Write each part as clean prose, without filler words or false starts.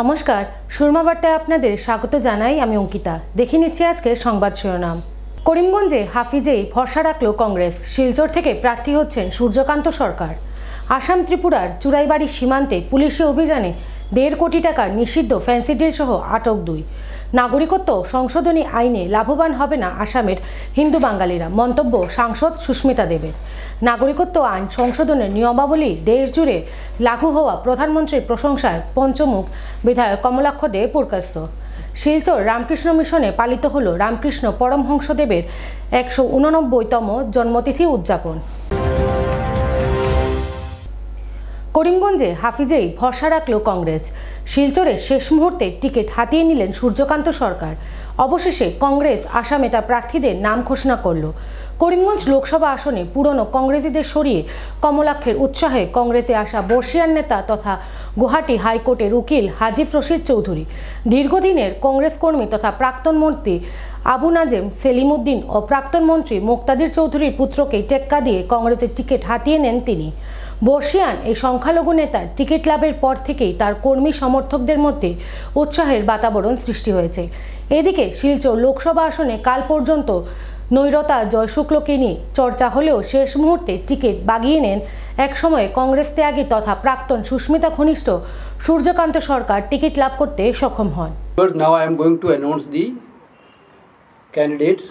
নমস্কার, সুরমা বার্তায় আপনাদের স্বাগত জানাই। আমি অঙ্কিতা। দেখে নিচ্ছি আজকের সংবাদ শিরোনাম। করিমগঞ্জে হাফিজেই ভরসা রাখল কংগ্রেস। শিলচর থেকে প্রার্থী হচ্ছেন সূর্যকান্ত সরকার। আসাম ত্রিপুরার চুরাইবাড়ি সীমান্তে পুলিশি অভিযানে 1.5 কোটি টাকার নিষিদ্ধ ফ্যান্সি ডিল সহ আটক 2। নাগরিকত্ব সংশোধনী আইনে লাভবান হবে না আসামের হিন্দু বাঙালিরা, মন্তব্য সাংসদ সুস্মিতা দেবের। নাগরিকত্ব আইন সংশোধনের নিয়মাবলী দেশ জুড়ে লাগু হওয়া প্রধানমন্ত্রীর প্রশংসায় পঞ্চমুখ বিধায়ক কমলাক্ষ দে পুরকাস্ত। শিলচর রামকৃষ্ণ মিশনে পালিত হল রামকৃষ্ণ পরমহংসদেবের 189তম জন্মতিথি উদযাপন। করিমগঞ্জে হাফিজেই ভরসা রাখল কংগ্রেস। শিলচরে শেষ মুহূর্তে টিকিট হাতিয়ে নিলেন সূর্যকান্ত সরকার। অবশেষে কংগ্রেস আসামে তার প্রার্থীদের নাম ঘোষণা করল। করিমগঞ্জ লোকসভা আসনে পুরনো কংগ্রেসীদের সরিয়ে কমলাক্ষের উৎসাহে কংগ্রেসে আসা বর্ষিয়ান নেতা তথা গুয়াহাটি হাইকোর্টের উকিল হাজিফ রশিদ চৌধুরী, দীর্ঘদিনের কংগ্রেস কর্মী তথা প্রাক্তন মন্ত্রী আবু নাজেম সেলিমউদ্দিন ও প্রাক্তন মন্ত্রী মুক্তাদির চৌধুরীর পুত্রকে টেক্কা দিয়ে কংগ্রেসের টিকিট হাতিয়ে নেন তিনি। বর্ষিয়ান এই সংখ্যালঘু নেতার টিকিট লাভের পর থেকেই তার কর্মী সমর্থকদের মধ্যে উৎসাহের বাতাবরণ সৃষ্টি হয়েছে। এদিকে শিলচর লোকসভা আসনে কাল পর্যন্ত নৈরতা জয়শুক্লকে নিয়ে চর্চা হলেও শেষ মুহূর্তে টিকিট বাগিয়ে নেন একসময়ে কংগ্রেস ত্যাগী তথা প্রাক্তন সুস্মিতা ঘনিষ্ঠ সূর্যকান্ত সরকার টিকিট লাভ করতে সক্ষম হন। Now I am going to announce the candidates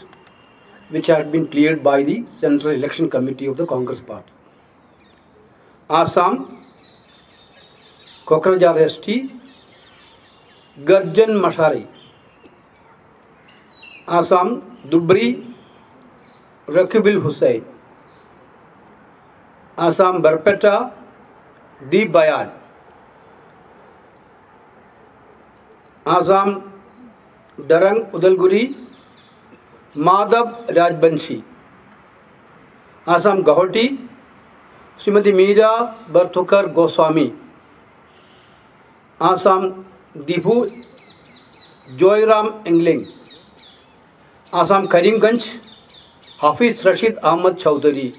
which had been cleared by the Central Election Committee of the Congress Party. Assam, Kokrajhar ST, Garjan Mashari. Assam, Dubri, Rakibil Hussain. Assam, Barpeta, Deep Bayan. Assam, Darang Udalguri, Madhav Rajbanshi. Assam, Guwahati, Srimati Meera Barthukar Goswami. Assam, Dipu, Joyram Engling. Assam, Karimganj, Hafiz Rashid Ahmad Chowdhury.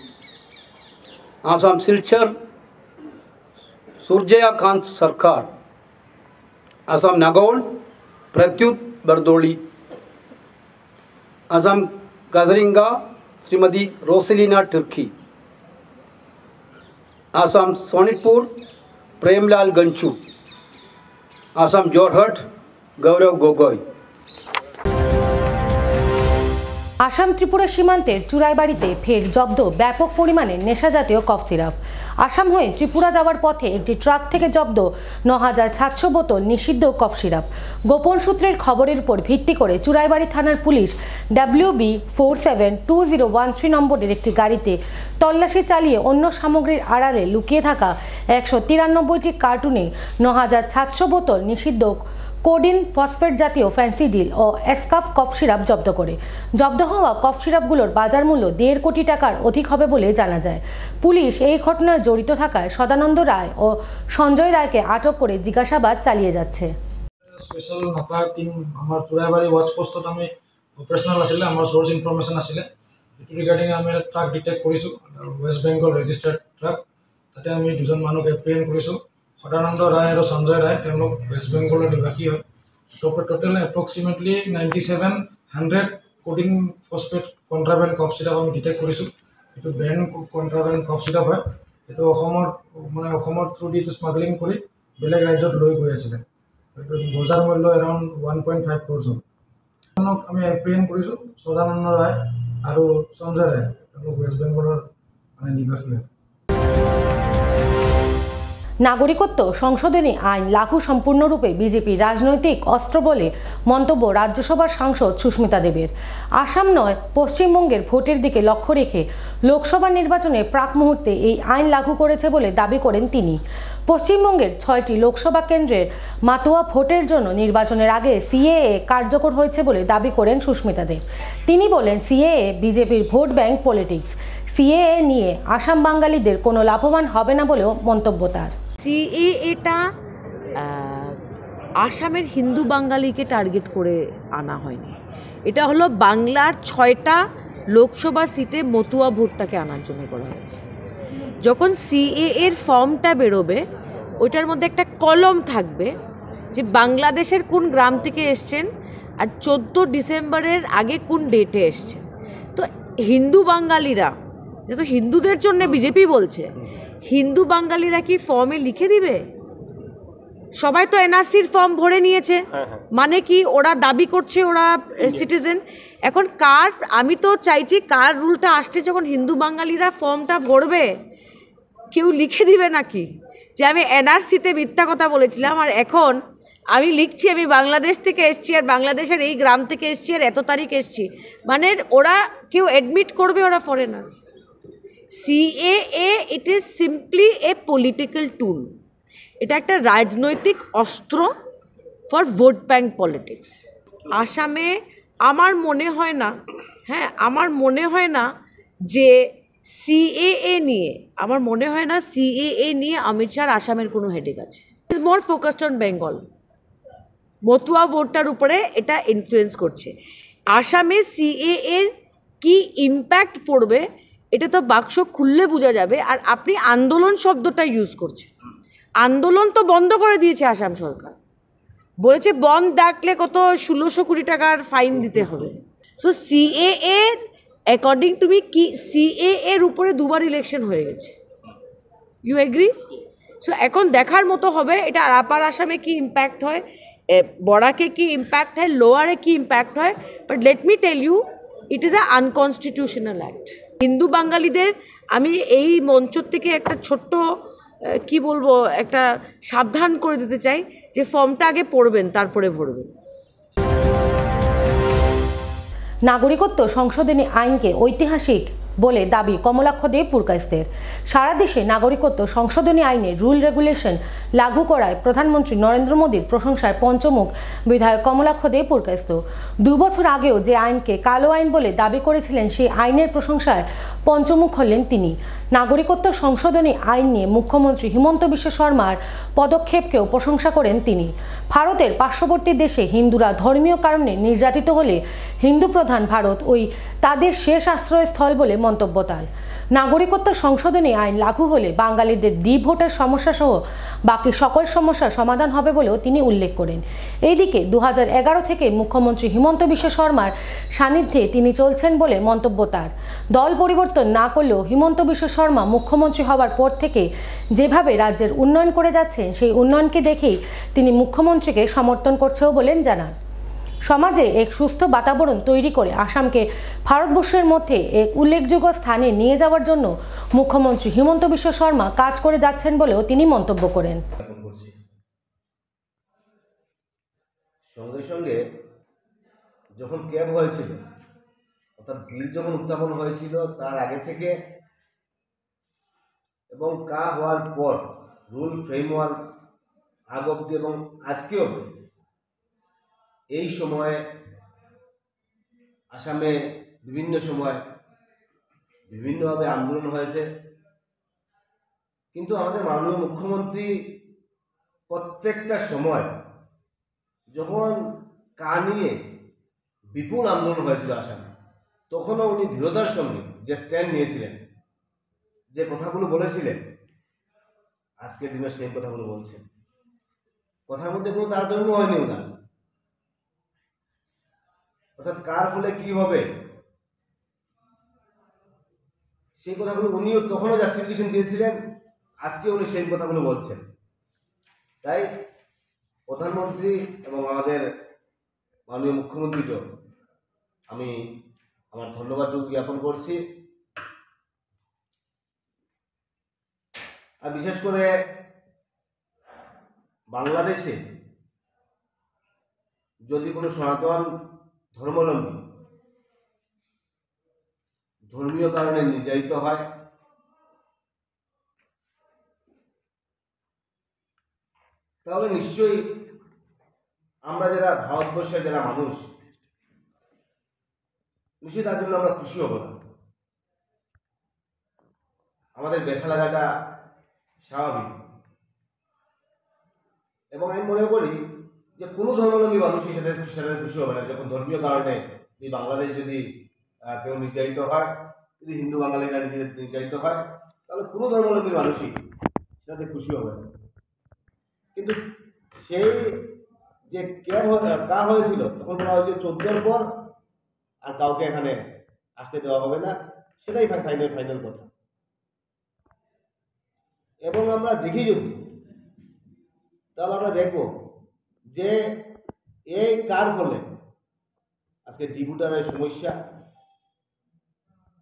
Assam, Silchar, Surjaya Kant Sarkar. Assam, Nagaon, Pratyut Bardoli. Assam, Kazringa, Srimati Rosalina Turki. Assam, Sonitpur, Premlal Ganchu. Assam, Jorhat, Gaurav Gogoi. Assam Tripura সীমান্তের চুরাইবাড়িতে ফের জব্দ ব্যাপক পরিমাণে নেশাজাতীয় cough syrup. Assam হয়ে ত্রিপুরা যাওয়ার পথে একটি truck থেকে জব্দ ৯৭০০ বোতল নিষিদ্ধ কফ সিরাপ। গোপন সূত্রের খবরের উপর ভিত্তি করে চুরাইবাড়ি থানার পুলিশ WB472013 নম্বরের একটি গাড়িতে তল্লাশি চালিয়ে অন্য সামগ্রীর আড়ালে লুকিয়ে থাকা ১৯৩টি কার্টুনে ৯৭০০ বোতল নিষিদ্ধ কোডিন ফসফেট জাতীয় ফ্যান্সি ডিল ও এসকাফ কফ সিরাপ জব্দ করে। জব্দ হওয়া কফ সিরাপগুলোর বাজার মূল্য 1.5 কোটি টাকার অধিক হবে বলে জানা যায়। পুলিশ এই ঘটনায় জড়িত থাকায় সদানন্দ রায় ও সঞ্জয় রায়কে আটক করে জিজ্ঞাসাবাদ চালিয়ে যাচ্ছে। স্পেশাল নাকা টিম আমার চুরাইবাড়ি ওয়াচ পোস্টত আমি অপারেশনাল আছিলে, আমার সোর্স ইনফরমেশন আছিলে। এটো রিগার্ডিং আমি ট্রাক ডিটেক্ট কৰিছো, ওয়েস্ট বেংগল ৰেজিষ্টাৰ্ড ট্ৰাক। তাতে আমি দুজন মানুহক এপ্ৰিহেণ্ড কৰিছো, সদানন্দ ৰায় আৰু সঞ্জয় ৰায়। তেওঁলোক ওয়েস্ট বেংগলৰ নিবাসী হয়। টোটেল এপ্ৰক্সিমেটলি 9700 কোডিন ফসফেট কন্ট্ৰাবেণ্ড কফ সিৰাপ আমি ডিটেক্ট কৰিছো। এইটো বেন কন্ট্ৰাবেণ্ড কফ সিৰাপ হয়। এইটো অসমৰ থ্ৰু দি স্মাগলিং কৰি বেলেগ ৰাজ্যত লৈ গৈ আছিলে। এইটো বজাৰ মূল্য এৰাউণ্ড 1.5 crores হয়। আমি এপ্ৰিহেণ্ড কৰিছো সদানন্দ ৰায় আৰু সঞ্জয় ৰায়। তেওঁলোক ওয়েস্ট বেংগলৰ নিবাসী হয়। নাগরিকত্ব সংশোধনী আইন লাগু সম্পূর্ণরূপে বিজেপি রাজনৈতিক অস্ত্র বলে মন্তব্য রাজ্যসভার সাংসদ সুস্মিতা দেবের। আসাম নয়, পশ্চিমবঙ্গের ভোটের দিকে লক্ষ্য রেখে লোকসভা নির্বাচনের প্রাক মুহূর্তে এই আইন লাগু করেছে বলে দাবি করেন তিনি। পশ্চিমবঙ্গের 6টি লোকসভা কেন্দ্রের মাতুয়া ভোটের জন্য নির্বাচনের আগে সিএএ কার্যকর হয়েছে বলে দাবি করেন সুস্মিতা দেব। তিনি বলেন, সিএএ বিজেপির ভোট ব্যাংক পলিটিক্স। সিএএ নিয়ে আসাম বাঙালিদের কোনো লাভবান হবে না বলেও মন্তব্য তার। সিএএটা আসামের হিন্দু বাঙালিকে টার্গেট করে আনা হয়নি। এটা হলো বাংলার 6টা লোকসভা সিটে মতুয়া ভোটটাকে আনার জন্য করা হয়েছে। যখন সিএএ এর ফর্মটা বেরোবে ওইটার মধ্যে একটা কলম থাকবে যে বাংলাদেশের কোন গ্রাম থেকে এসছেন আর 14 ডিসেম্বরের আগে কোন ডেটে এসছেন। তো হিন্দু বাঙালিরা, যেহেতু হিন্দুদের জন্য বিজেপি বলছে, হিন্দু বাঙালিরা কি ফর্মে লিখে দিবে? সবাই তো এনআরসির ফর্ম ভরে নিয়েছে, মানে কি ওরা দাবি করছে ওরা সিটিজেন। এখন কার, আমি তো চাইছি কার রুলটা আসছে যখন হিন্দু বাঙালিরা ফর্মটা ভরবে কেউ লিখে দিবে নাকি যে আমি এনআরসিতে মিথ্যা কথা বলেছিলাম আর এখন আমি লিখছি আমি বাংলাদেশ থেকে এসছি আর বাংলাদেশের এই গ্রাম থেকে এসছি আর এত তারিখ এসছি, মানে ওরা কেউ অ্যাডমিট করবে ওরা foreigner. CAA it is simply a political tool, এটা একটা রাজনৈতিক অস্ত্র ফর ভোট ব্যাঙ্ক পলিটিক্স। আসামে আমার মনে হয় না, হ্যাঁ আমার মনে হয় না যে সিএএ নিয়ে, আমার মনে হয় না সিএএ নিয়ে অমিত শাহর আসামের কোনো হেডেক আছে। Is more focused on Bengal, Matua ভোটটার উপরে এটা ইনফ্লুয়েন্স করছে। আসামে সিএএর কি ইম্প্যাক্ট পড়বে এটা তো বাক্স খুললে বোঝা যাবে। আর আপনি আন্দোলন শব্দটা ইউজ করছেন, আন্দোলন তো বন্ধ করে দিয়েছে আসাম সরকার, বলেছে বন্ধ ডাকলে কত 1600 কোটি টাকার ফাইন দিতে হবে। So CAA according to me কি সিএএ এর উপরে দুবার ইলেকশন হয়ে গেছে, ইউ এগ্রি? সো এখন দেখার মতো হবে এটা আপার আসামে কি ইম্প্যাক্ট হয়, বড়াকে কি ইম্প্যাক্ট হয়, লোয়ারে কি ইম্প্যাক্ট হয়। But let me tell you it is a unconstitutional act. হিন্দু বাঙালিদের আমি এই মঞ্চ থেকে একটা ছোট্ট কি বলবো একটা সাবধান করে দিতে চাই যে ফর্মটা আগে পড়বেন তারপরে ভরবেন। নাগরিকত্ব সংশোধনী আইনকে ঐতিহাসিক বলে দাবি কমলাক্ষ দেব পুরকাইস্তের। সারা দেশে নাগরিকত্ব সংশোধনী আইনের রুল রেগুলেশন লাগু করায় প্রধানমন্ত্রী নরেন্দ্র মোদীর প্রশংসায় পঞ্চমুখ বিধায়ক কমলাক্ষ দেব পুরকাইস্ত। 2 বছর আগেও যে আইনকে কালো আইন বলে দাবি করেছিলেন সেই আইনের প্রশংসায় পঞ্চমুখ হলেন তিনি। নাগরিকত্ব সংশোধনী আইন নিয়ে মুখ্যমন্ত্রী হিমন্ত বিশ্ব শর্মার পদক্ষেপকেও প্রশংসা করেন তিনি। ভারতের পার্শ্ববর্তী দেশে হিন্দুরা ধর্মীয় কারণে নির্যাতিত হলে হিন্দু প্রধান ভারত ওই তাদের শেষ আশ্রয়স্থল বলে মন্তব্য তার। নাগরিকত্ব সংশোধনী আইন লাগু হলে বাঙালিদের ভোটের সমস্যা সহ বাকি সকল সমস্যার সমাধান হবে বলেও তিনি উল্লেখ করেন। এইদিকে 2011 থেকে মুখ্যমন্ত্রী হিমন্ত বিশ্ব শর্মার সান্নিধ্যে তিনি চলছেন বলে মন্তব্য তার। দল পরিবর্তন না করলেও হিমন্ত বিশ্ব শর্মা মুখ্যমন্ত্রী হওয়ার পর থেকে যেভাবে রাজ্যের উন্নয়ন করে যাচ্ছেন সেই উন্নয়নকে দেখেই তিনি মুখ্যমন্ত্রীকে সমর্থন করছেও বলেন জানান। সমাজে এক সুস্থ বাতাবরণ তৈরি করে আসামকে ভারতবর্ষের মধ্যে এক উল্লেখযোগ্য স্থানে নিয়ে যাওয়ার জন্য মুখ্যমন্ত্রী হিমন্ত বিশ্ব শর্মা কাজ করে যাচ্ছেন বলেও তিনি মন্তব্য করেন। সঙ্গে সঙ্গে যখন ক্যাব হয়েছিল অর্থাৎ বিল যখন উত্থাপন হয়েছিল তার আগে থেকে এবং কা হওয়ার পর রুল ফ্রেমওয়ার্ক আগ অব্দি এবং আজকে অব্দি এই সময়ে আসামে বিভিন্ন সময় বিভিন্নভাবে আন্দোলন হয়েছে, কিন্তু আমাদের মাননীয় মুখ্যমন্ত্রী প্রত্যেকটা সময় যখন কা নিয়ে বিপুল আন্দোলন হয়েছিল আসামে তখনও উনি দৃঢ়তার সঙ্গে যে স্ট্যান্ড নিয়েছিলেন, যে কথাগুলো বলেছিলেন আজকের দিনে সেই কথাগুলো বলছেন। কথার মধ্যে কোনো তারতম্য হয়নি না, অর্থাৎ কার ফলে কি হবে সেই কথাগুলো উনিও তখনও জাস্টিফিকেশন দিয়েছিলেন, আজকে উনি সেই কথাগুলো বলছেন। তাই প্রধানমন্ত্রী এবং আমাদের মাননীয় মুখ্যমন্ত্রীকে আমি আমার ধন্যবাদটুকু জ্ঞাপন করছি। আর বিশেষ করে বাংলাদেশে যদি কোনো সনাতন ধর্মাবলম্বী ধর্মীয় কারণে নির্যাতিত হয় তাহলে নিশ্চয়ই আমরা যারা ভারতবর্ষের যারা মানুষ নিশ্চয়ই তার জন্য আমরা খুশি হব না, আমাদের ব্যথা লাগাটা স্বাভাবিক। এবং আমি মনে করি যে কোনো ধর্মাবলম্বী মানুষই সেটা খুশি হবে না যখন ধর্মীয় কারণে এই বাংলাদেশ যদি কেউ নির্যাতিত হয়, যদি হিন্দু বাঙালিরা নির্যাতিত হয় তাহলে কোনো ধর্মাবলম্বী মানুষই সেটাতে খুশি হবে না। কিন্তু সেই যে কা হয়েছিল তখন বলা হয়েছে 14-র পর আর কাউকে এখানে আসতে দেওয়া হবে না, সেটাই ফাইনাল কথা। এবং আমরা দেখি যদি তাহলে আমরা দেখব যে এই কার ফলে আজকে ডিপুটারের সমস্যা,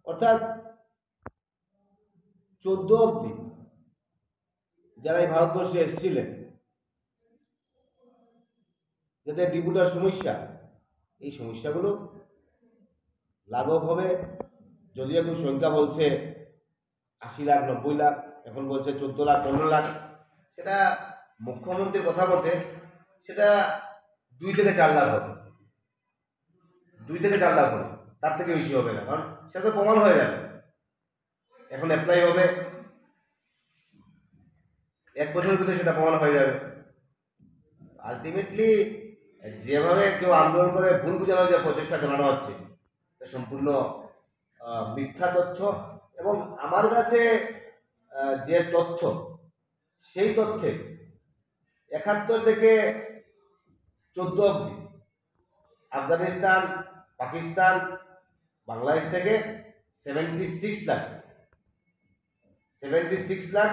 অর্থাৎ 14 অবধি যারা এই ভারতবর্ষে এসেছিলেন যাদের ডিপুটার সমস্যা, এই সমস্যাগুলো লাঘব হবে। যদিও এখন সংখ্যা বলছে 80 লাখ 90 লাখ, এখন বলছে 14 লাখ 15 লাখ, সেটা মুখ্যমন্ত্রীর কথা মতে সেটা 2 থেকে 4 লাখ হবে, 2 থেকে 4 লাখ হবে, তার থেকে বেশি হবে না, কারণ সেটা তো প্রমাণ হয়ে যাবে। এখন অ্যাপ্লাই হবে, 1 বছরের ভিতরে সেটা প্রমাণ হয়ে যাবে। আলটিমেটলি যেভাবে কেউ আন্দোলন করে ভুল বোঝানোর যে প্রচেষ্টা চালানো হচ্ছে সম্পূর্ণ মিথ্যা তথ্য। এবং আমার কাছে যে তথ্য, সেই তথ্যে 71 থেকে 14 অবধি আফগানিস্তান, পাকিস্তান, বাংলাদেশ থেকে 76 লাখ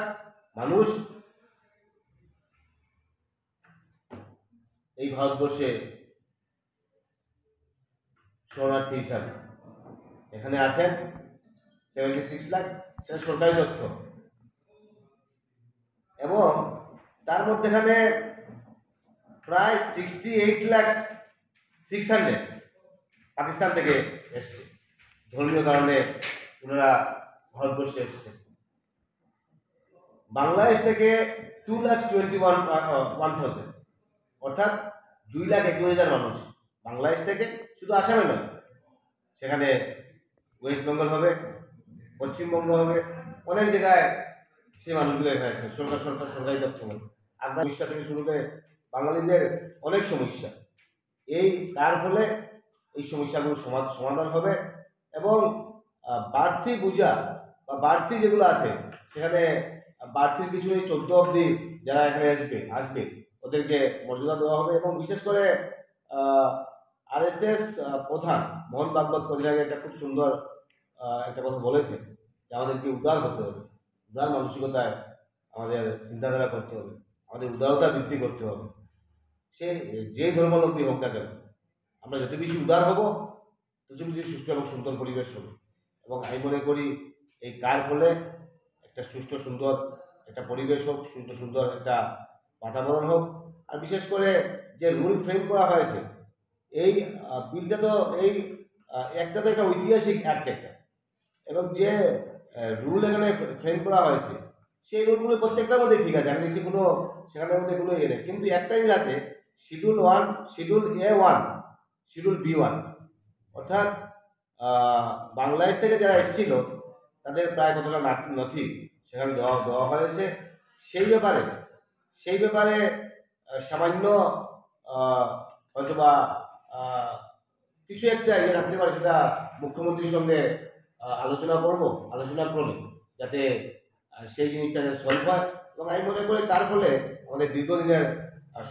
মানুষ এই ভারতবর্ষে শরণার্থী হিসাবে এখানে আছেন। 76 লাখ, সেটা সরকারি তথ্য। এবং তার মধ্যেখানে প্রায় 68,600,000 পাকিস্তান থেকে এসছে, ধর্মীয় কারণে ওনারা ভারতবর্ষে এসছে। বাংলাদেশ থেকে 2,21,000, অর্থাৎ 2,21,000 মানুষ বাংলাদেশ থেকে, শুধু আসামে নয়, সেখানে ওয়েস্ট বেঙ্গল হবে, পশ্চিমবঙ্গ হবে, অনেক জায়গায় সেই মানুষগুলো এখানে আছে। সরকারি তথ্য বলে আপনার সমস্যা থেকে শুরু করে বাঙালিদের অনেক সমস্যা, এই তার ফলে এই সমস্যাগুলো সমাধান হবে। এবং বাড়তি বোঝা বা বাড়তি যেগুলো আছে সেখানে বাড়তির কিছু এই 14 অবধি যারা এখানে আসবে ওদেরকে মর্যাদা দেওয়া হবে। এবং বিশেষ করে RSS প্রধান মোহন ভাগবত কদিন আগে একটা খুব সুন্দর একটা কথা বলেছেন যে আমাদেরকে উদার হতে হবে, উদার মানসিকতায় আমাদের চিন্তাধারা করতে হবে, আমাদের উদারতা বৃদ্ধি করতে হবে। সে যে ধর্মাবলম্বী হোক না কেন, আমরা যত বেশি উদার হব তত বেশি সুষ্ঠু এবং সুন্দর পরিবেশ হবে। এবং আমি মনে করি এই কার ফলে একটা সুষ্ঠু সুন্দর একটা পরিবেশ হোক, সুন্দর একটা বাতাবরণ হোক। আর বিশেষ করে যে রুল ফ্রেম করা হয়েছে, এই বিলটা তো এই একটা তো একটা ঐতিহাসিক অ্যাক্ট একটা, এবং যে রুল এখানে ফ্রেম করা হয়েছে সেই রুলগুলো প্রত্যেকটার মধ্যে ঠিক আছে, আমি দেখছি কোনো সেখানের মধ্যে কোনো ইয়ে নেই। কিন্তু একটা জিনিস আছে, schedule 1, schedule A1, schedule B1, অর্থাৎ বাংলাদেশ থেকে যারা এসেছিল তাদের প্রায় কতটা নথি সেখানে দেওয়া হয়েছে। সেই ব্যাপারে সামান্য হয়তোবা কিছু একটা ইয়ে রাখতে পারে, সেটা মুখ্যমন্ত্রীর সঙ্গে আলোচনা করলে যাতে সেই জিনিসটা সলভ হয়। এবং আমি মনে করি তার ফলে আমাদের দীর্ঘদিনের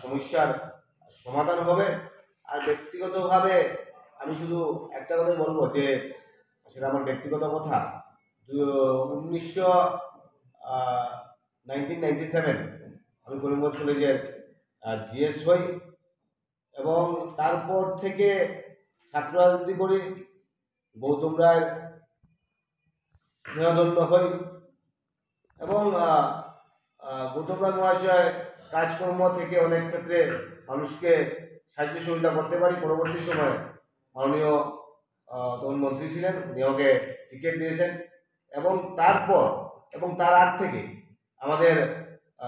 সমস্যার সমাধান হবে। আর ব্যক্তিগতভাবে আমি শুধু একটা কথাই বলবো, যে সেটা আমার ব্যক্তিগত কথা, 1997 আমি করিমগঞ্জ কলেজের GS হই, এবং তারপর থেকে ছাত্র রাজনীতি করি, গৌতম রায়ের স্নেহধন্য হই। এবং গৌতম রায় মহাশয় কাজকর্ম থেকে অনেক ক্ষেত্রে মানুষকে সাহায্য সহযোগিতা করতে পারি। পরবর্তী সময়ে মাননীয় তখন মন্ত্রী ছিলেন, উনি আমাকে টিকিট দিয়েছেন। এবং তার আগ থেকে আমাদের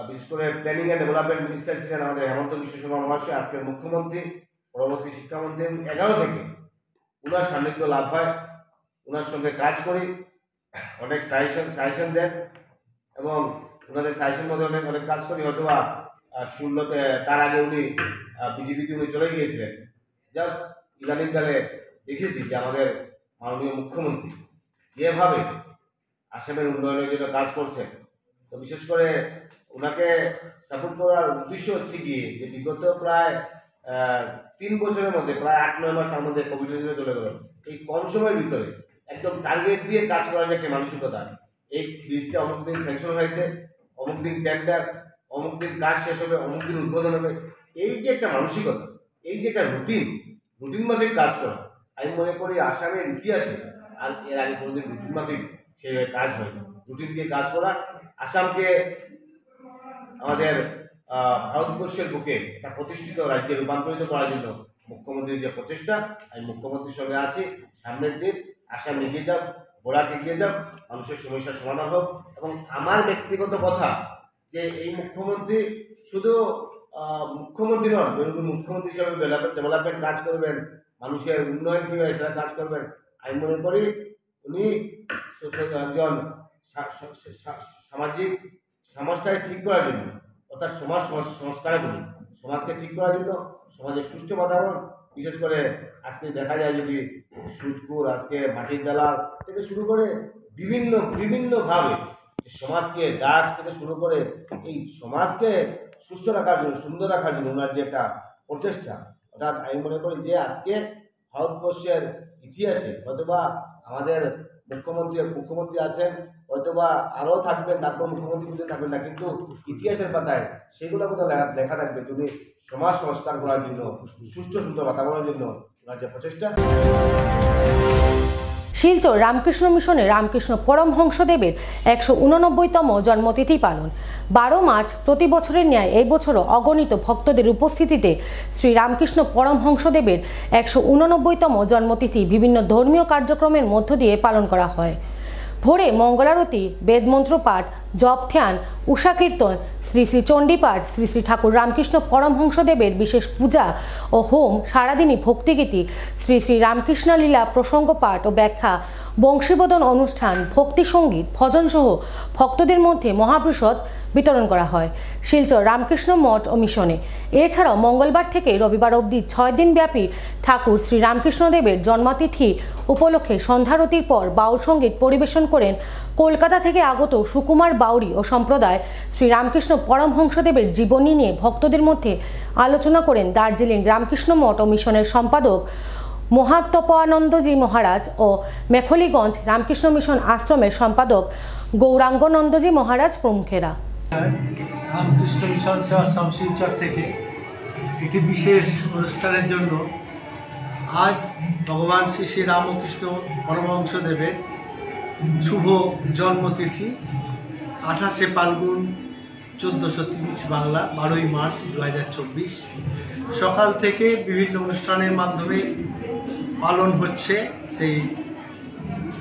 বিশেষ করে প্ল্যানিং অ্যান্ড ডেভেলপমেন্ট মিনিস্টার ছিলেন আমাদের হেমন্ত বিশ্ব শর্মা মহাশয়, আজকের মুখ্যমন্ত্রী, পরবর্তী শিক্ষামন্ত্রী। 11 থেকে ওনার সান্নিধ্য লাভ হয়, ওনার সঙ্গে কাজ করি, অনেক সাজেশন দেন, এবং ওনাদের সাজেশন মধ্যে অনেক কাজ করি। হয়তোবা শূন্যতে তার আগে উনি বিজেপিতে উনি চলে গিয়েছিলেন। যাক, ইদানিংকালে দেখেছি যে আমাদের মাননীয় মুখ্যমন্ত্রী যেভাবে আসামের উন্নয়নের জন্য কাজ করছেন, তো বিশেষ করে ওনাকে সাপোর্ট করার উদ্দেশ্য হচ্ছে কি, যে বিগত প্রায় 3 বছরের মধ্যে প্রায় 8-9 মাস তার মধ্যে কোভিডের জন্য চলে গেল। এই কম সময়ের ভিতরে একদম টার্গেট দিয়ে কাজ করার যে একটা মানসিকতা, এই ব্রিজটা অমুক দিন স্যাংশন হয়েছে, অমুক দিন টেন্ডার, অমুক দিন কাজ শেষ হবে, অমুক দিন উদ্বোধন হবে, এই যে একটা মানসিকতা, এই যে একটা রুটিন মাফিক কাজ করা, আমি মনে করি আসামের ইতিহাসে আর এর আগে কোনোদিন রুটিন মাফিক সেভাবে কাজ হয়নি। রুটিন দিয়ে কাজ করা আসামকে আমাদের ভারতবর্ষের বুকে একটা প্রতিষ্ঠিত রাজ্যে রূপান্তরিত করার জন্য মুখ্যমন্ত্রীর যে প্রচেষ্টা, আমি মুখ্যমন্ত্রীর সঙ্গে আছি। সামনের দিন আসাম এগিয়ে যাক, বরাক এগিয়ে যাক, মানুষের সমস্যার সমাধান হোক। এবং আমার ব্যক্তিগত কথা যে এই মুখ্যমন্ত্রী শুধু মুখ্যমন্ত্রী নন, মুখ্যমন্ত্রী হিসাবে ডেভেলপমেন্ট কাজ করবেন, মানুষের উন্নয়ন কীভাবে সেটা কাজ করবেন। আমি মনে করি উনি একজন সামাজিক সমাজটাকে ঠিক করার জন্য, অর্থাৎ সংস্কারের জন্য, সমাজকে ঠিক করার জন্য, সমাজের সুষ্ঠু বাতাবরণ, বিশেষ করে আজকে দেখা যায় যদি সুদকুর, আজকে মাটির দালাল থেকে শুরু করে বিভিন্নভাবে সমাজকে ড্রাগস থেকে শুরু করে এই সমাজকে সুস্থ রাখার জন্য, সুন্দর রাখার জন্য ওনার যে একটা প্রচেষ্টা, অর্থাৎ আমি মনে করি যে আজকে ভারতবর্ষের ইতিহাসে হয়তোবা আমাদের মুখ্যমন্ত্রী আছেন, হয়তোবা আরও থাকবেন, তারপর মুখ্যমন্ত্রী কিছু থাকবেন না, কিন্তু ইতিহাসের পাতায় সেগুলো কোথাও লেখা থাকবে যদি সমাজ সংস্কার করার জন্য, সুষ্ঠু সুন্দর বাতাবরণের জন্য ওনার যে প্রচেষ্টা। শিলচর রামকৃষ্ণ মিশনে রামকৃষ্ণ পরমহংসদেবের 189তম জন্মতিথি পালন। 12 মার্চ প্রতি বছরের ন্যায় এই বছরও অগণিত ভক্তদের উপস্থিতিতে শ্রী রামকৃষ্ণ পরমহংসদেবের 189তম জন্মতিথি বিভিন্ন ধর্মীয় কার্যক্রমের মধ্য দিয়ে পালন করা হয়। ভোরে মঙ্গলারতি, বেদমন্ত্র পাঠ, জপ ধ্যান, উষা কীর্তন, শ্রী শ্রী চণ্ডীপাঠ, শ্রী শ্রী ঠাকুর রামকৃষ্ণ পরমহংসদেবের বিশেষ পূজা ও হোম, সারাদিনই ভক্তিগীতি, শ্রী শ্রী রামকৃষ্ণ লীলা প্রসঙ্গ পাঠ ও ব্যাখ্যা, বংশীবদন অনুষ্ঠান, ভক্তি সঙ্গীত, ভজন সহ ভক্তদের মধ্যে মহাপ্রসাদ বিতরণ করা হয় শিলচর রামকৃষ্ণ মঠ ও মিশনে। এছাড়াও মঙ্গলবার থেকে রবিবার অবধি 6 দিন ব্যাপী ঠাকুর শ্রী রামকৃষ্ণদেবের জন্মতিথি উপলক্ষে সন্ধ্যারতির পর বাউল সঙ্গীত পরিবেশন করেন কলকাতা থেকে আগত সুকুমার বাউরি ও সম্প্রদায়। শ্রী রামকৃষ্ণ পরমহংসদেবের জীবনী নিয়ে ভক্তদের মধ্যে আলোচনা করেন দার্জিলিং রামকৃষ্ণ মঠ ও মিশনের সম্পাদক মহাতপানন্দজি মহারাজ ও মেখলিগঞ্জ রামকৃষ্ণ মিশন আশ্রমের সম্পাদক গৌরাঙ্গনন্দজি মহারাজ প্রমুখেরা। রামকৃষ্ণ মিশন সেবাশ্রম শিলচর থেকে একটি বিশেষ অনুষ্ঠানের জন্য আজ ভগবান শ্রী শ্রী রামকৃষ্ণ পরমহংসদেবের শুভ জন্মতিথি 28শে ফাল্গুন 1430 বাংলা 12ই মার্চ 2024 সকাল থেকে বিভিন্ন অনুষ্ঠানের মাধ্যমে পালন হচ্ছে সেই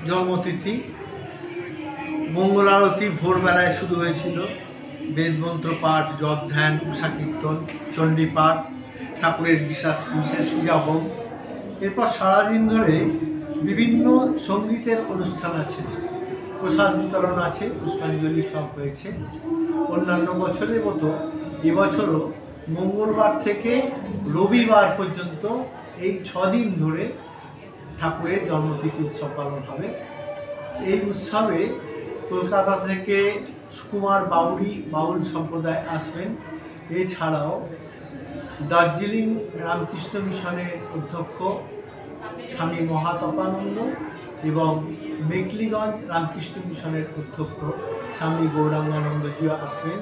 জন্মতিথি। মঙ্গল আরতি ভোরবেলায় শুরু হয়েছিল, বেদমন্ত্র পাঠ, জপ ধ্যান, উষা কীর্তন, চণ্ডী পাঠ, ঠাকুরের বিশেষ পূজা হোম। এরপর সারাদিন ধরে বিভিন্ন সঙ্গীতের অনুষ্ঠান আছে, প্রসাদ বিতরণ আছে, পুষ্পাঞ্জলি সব হয়েছে। অন্যান্য বছরের মতো এবছরও মঙ্গলবার থেকে রবিবার পর্যন্ত এই 6 দিন ধরে ঠাকুরের জন্মতিথি উৎসব পালন হবে। এই উৎসবে কলকাতা থেকে সুকুমার বাউরি বাউল সম্প্রদায় আসবেন। এছাড়াও দার্জিলিং রামকৃষ্ণ মিশনের অধ্যক্ষ স্বামী মহাতপানন্দ এবং মেখলিগঞ্জ রামকৃষ্ণ মিশনের অধ্যক্ষ স্বামী গৌরাঙ্গানন্দজিও আসবেন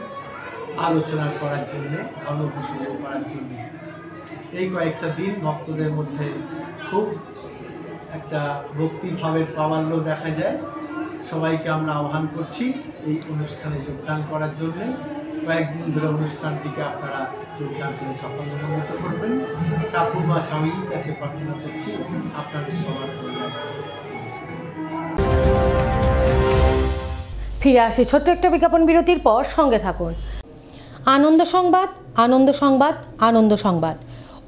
আলোচনা করার জন্যে, ধর্ম প্রসঙ্গ করার জন্যে। এই কয়েকটা দিন ভক্তদের মধ্যে খুব একটা ভক্তিভাবের প্রাবল্য দেখা যায়। সবাইকে আমরা আহ্বান করছি এই অনুষ্ঠানে যোগদান করার জন্যে। কয়েকদিন ধরে অনুষ্ঠানটিকে আপনারা যোগদান করে সাফল্যমণ্ডিত করবেন। ঠাকুর মা স্বামীর কাছে প্রার্থনা করছি আপনাদের সবার কল্যাণ। ফিরে আসি ছোট্ট একটা বিজ্ঞাপন বিরতির পর, সঙ্গে থাকুন। আনন্দ সংবাদ, আনন্দ সংবাদ, আনন্দ সংবাদ।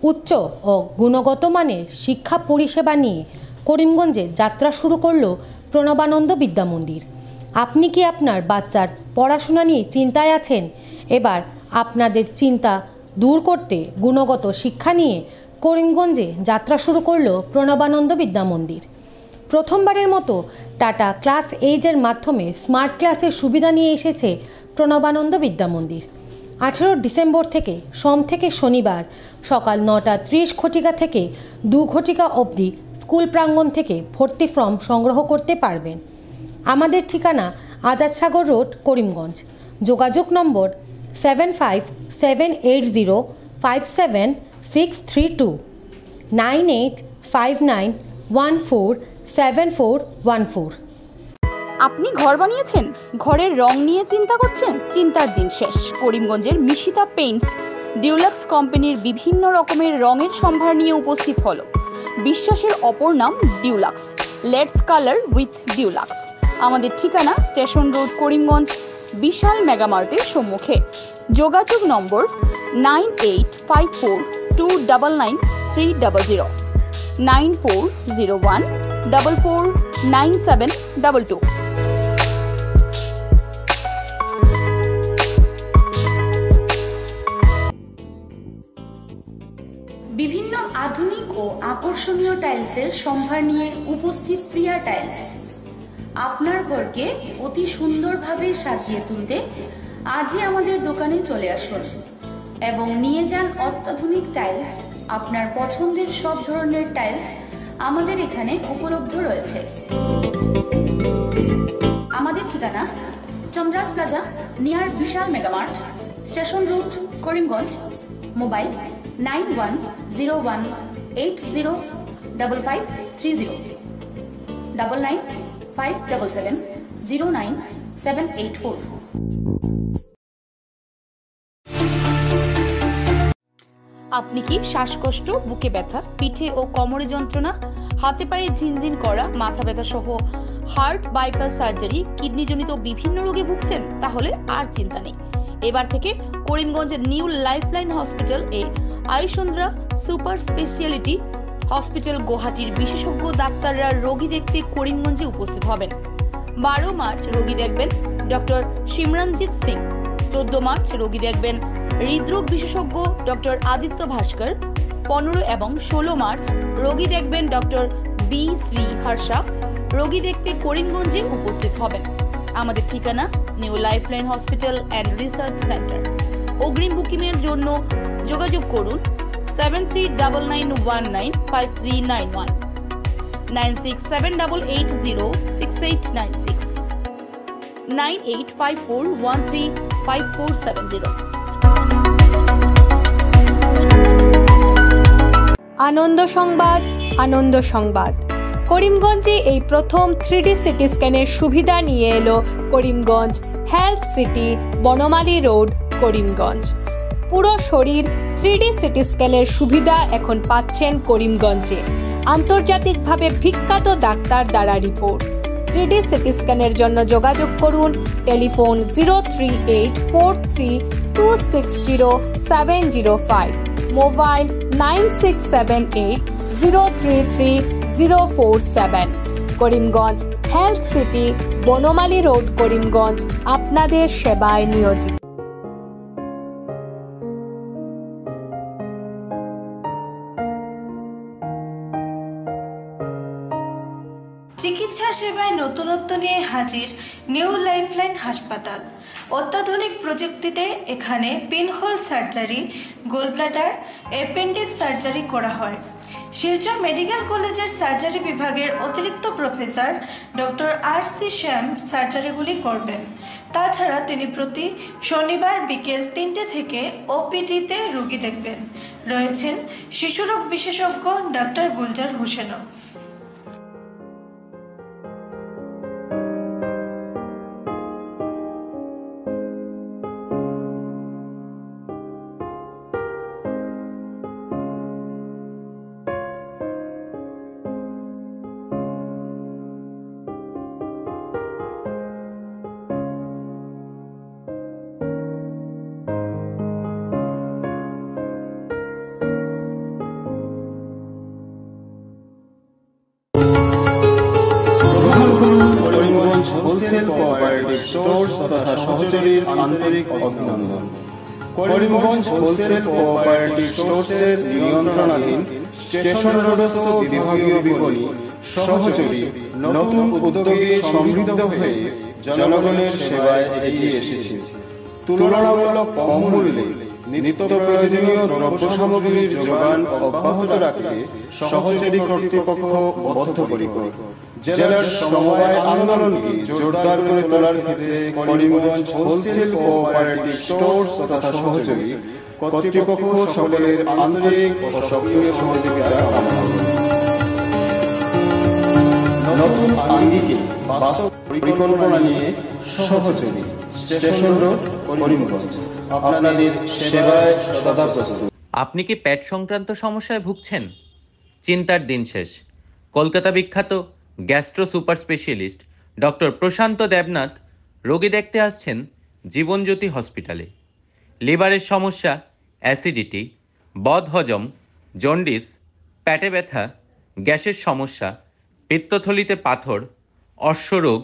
উচ্চ ও গুণগত মানের শিক্ষা পরিষেবা নিয়ে করিমগঞ্জে যাত্রা শুরু করল প্রণবানন্দ বিদ্যা মন্দির। আপনি কি আপনার বাচ্চার পড়াশোনা নিয়ে চিন্তায় আছেন? এবার আপনাদের চিন্তা দূর করতে গুণগত শিক্ষা নিয়ে করিমগঞ্জে যাত্রা শুরু করল প্রণবানন্দ বিদ্যা মন্দির। প্রথমবারের মতো টাটা ক্লাস এইজের মাধ্যমে স্মার্ট ক্লাসের সুবিধা নিয়ে এসেছে প্রণবানন্দ বিদ্যা মন্দির। 18 ডিসেম্বর থেকে সোম থেকে শনিবার সকাল 9:30 ঘটিকা থেকে 2 ঘটিকা অবধি স্কুল প্রাঙ্গণ থেকে ভর্তি ফর্ম সংগ্রহ করতে পারবেন। আমাদের ঠিকানা আজাদ সাগর রোড, করিমগঞ্জ। যোগাযোগ নম্বর 7570573632 9859147414। আপনি ঘর বানিয়েছেন, ঘরের রং নিয়ে চিন্তা করছেন? চিন্তার দিন শেষ। করিমগঞ্জের মিশিতা পেইন্টস ডিউলাক্স কোম্পানির বিভিন্ন রকমের রঙের সম্ভার নিয়ে উপস্থিত হলো। বিশ্বাসের অপর নাম deluxe. Let's colour with deluxe. আমাদের ঠিকানা স্টেশন রোড, করিমগঞ্জ, বিশাল মেগামার্টের সম্মুখে। যোগাযোগ নম্বর 9854299300 9401449722। বিভিন্ন আধুনিক ও আকর্ষণীয় টাইলসের সম্ভার নিয়ে উপস্থিত প্রিয়া টাইলস। আপনার ঘরকে অতি সুন্দরভাবে সাজিয়ে তুলতে আজই আমাদের দোকানে চলে আসুন এবং নিয়ে যান অত্যাধুনিক টাইলস। আপনার পছন্দের সব ধরনের টাইলস আমাদের এখানে উপলব্ধ রয়েছে। আমাদের ঠিকানা Chandras plaza, near Vishal Mega Mart, station road, Karimganj. Mobile 9101805530 9957709784। আপনি কি শ্বাসকষ্ট, বুকে ব্যথা, পিঠে ও কোমরে যন্ত্রণা, হাতে পায়ে ঝিনঝিন করা, মাথা ব্যথা সহ হার্ট, বাইপাস সার্জারি, কিডনিজনিত বিভিন্ন রোগে ভুগছেন? তাহলে আর চিন্তা নেই। এবার থেকে করিমগঞ্জের নিউ লাইফলাইন হসপিটাল এ আয়ুষন্দ্রা সুপার স্পেশালিটি হসপিটাল গুয়াহাটির বিশেষজ্ঞ ডাক্তাররা রোগী দেখতে করিমগঞ্জে উপস্থিত হবেন। 12 মার্চ রোগী দেখবেন ডক্টর সিমরনজিৎ সিং। 14 মার্চ রোগী দেখবেন হৃদরোগ বিশেষজ্ঞ ডক্টর আদিত্য ভাস্কর। 15 এবং 16 মার্চ রোগী দেখবেন ডক্টর বি শ্রী হর্ষা। রোগী দেখতে করিমগঞ্জে উপস্থিত হবেন। আমাদের ঠিকানা new lifeline hospital and research centre. অগ্রিম বুকিংয়ের জন্য যোগাযোগ করুন 7399195391 9678806896 9854135470। আনন্দ সংবাদ, আনন্দ সংবাদ। করিমগঞ্জে এই প্রথম 3D সিটি স্ক্যানের সুবিধা নিয়ে এলো Karimganj health city, Banamali road, Karimganj. পুরো শরীর 3D সিটি স্ক্যানের সুবিধা এখন পাচ্ছেন করিমগঞ্জে। আন্তর্জাতিকভাবে বিখ্যাত ডাক্তার দ্বারা রিপোর্ট। 3D সিটি স্ক্যানের জন্য যোগাযোগ করুন telephone 03843260705, mobile 9678033047। Karimganj health city, Banamali road, Karimganj আপনাদের সেবায় নিয়োজিত। চিকিৎসা সেবায় নতুনত্ব নিয়ে হাজির নিউ লাইফলাইন হাসপাতাল। অত্যাধুনিক প্রযুক্তিতে এখানে pinhole surgery, gallbladder, appendix surgery করা হয়। শিলচর মেডিকেল কলেজের সার্জারি বিভাগের অতিরিক্ত প্রফেসর ডক্টর RC শ্যাম সার্জারিগুলি করবেন। তাছাড়া তিনি প্রতি শনিবার বিকেল 3টে থেকে OPD-তে রোগী দেখবেন। রয়েছেন শিশুরোগ বিশেষজ্ঞ ডক্টর গুলজার হোসেনও। হোলসেল কোঅপারেটিভ স্টোর্স তথা সহযোগীর আন্তরিক অভিনন্দন। করিমগঞ্জ হোলসেল কোঅপারেটিভ স্টোর্সের নিয়ন্ত্রণাধীন স্টেশন রোডস্থ বিভাগীয় বিপণী সহযোগী নতুন উদ্যোগে সমৃদ্ধ হয়ে জনগণের সেবায় এগিয়ে এসেছে। তুলনামূলক কম মূল্যে নিত্য প্রয়োজনীয় দ্রব্য সামগ্রীর যোগান অব্যাহত রাখতে সহযোগী কর্তৃপক্ষ বদ্ধপরিকর। জেলার সমবায় আন্দোলনকে জোরদার করে তোলার ক্ষেত্রে করিমগঞ্জ হোলসেল কোঅপারেটিভ স্টোর্স তথা সহযোগী কর্তৃপক্ষ সকলের আন্তরিক ও সক্রিয় সহযোগিতা কামনা করি। নতুন আঙ্গিকে বাস্তব পরিকল্পনা নিয়ে সহযোগী স্টেশন রোড, করিমগঞ্জ আপনাদের সেবায় সদা প্রস্তুত। আপনি কি পেট সংক্রান্ত সমস্যায় ভুগছেন? চিন্তার দিন শেষ। কলকাতা বিখ্যাত গ্যাস্ট্রো সুপার স্পেশালিস্ট ডক্টর প্রশান্ত দেবনাথ রোগী দেখতে আসছেন জীবনজ্যোতি হসপিটালে। লিভারের সমস্যা, অ্যাসিডিটি, বদহজম, জন্ডিস, পেটে ব্যথা, গ্যাসের সমস্যা, পিত্তথলিতে পাথর, অশ্বরোগ,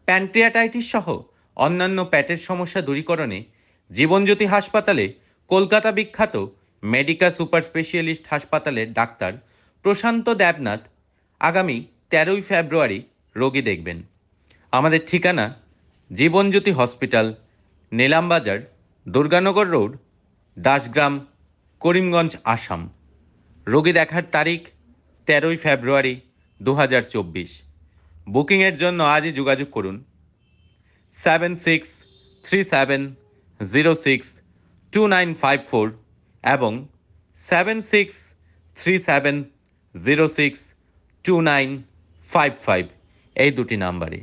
প্যানক্রিয়াটাইটিস সহ অন্যান্য পেটের সমস্যা দূরীকরণে জীবনজ্যোতি হাসপাতালে কলকাতা বিখ্যাত মেডিকা সুপার স্পেশালিস্ট হাসপাতালের ডাক্তার প্রশান্ত দেবনাথ আগামী 13ই ফেব্রুয়ারি রোগী দেখবেন। আমাদের ঠিকানা জীবনজ্যোতি হসপিটাল, নিলামবাজার, দুর্গানগর রোড, দাসগ্রাম, করিমগঞ্জ, আসাম। রোগী দেখার তারিখ 13ই ফেব্রুয়ারি 2024। বুকিংয়ের জন্য আজই যোগাযোগ করুন 7637062954 এবং 7637062955 এই দুটি নাম্বারে।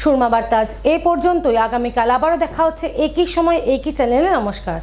সুরমা বার্তা আজ এ পর্যন্তই। আগামীকাল আবারও দেখা হচ্ছে একই সময় একই চ্যানেলে। নমস্কার।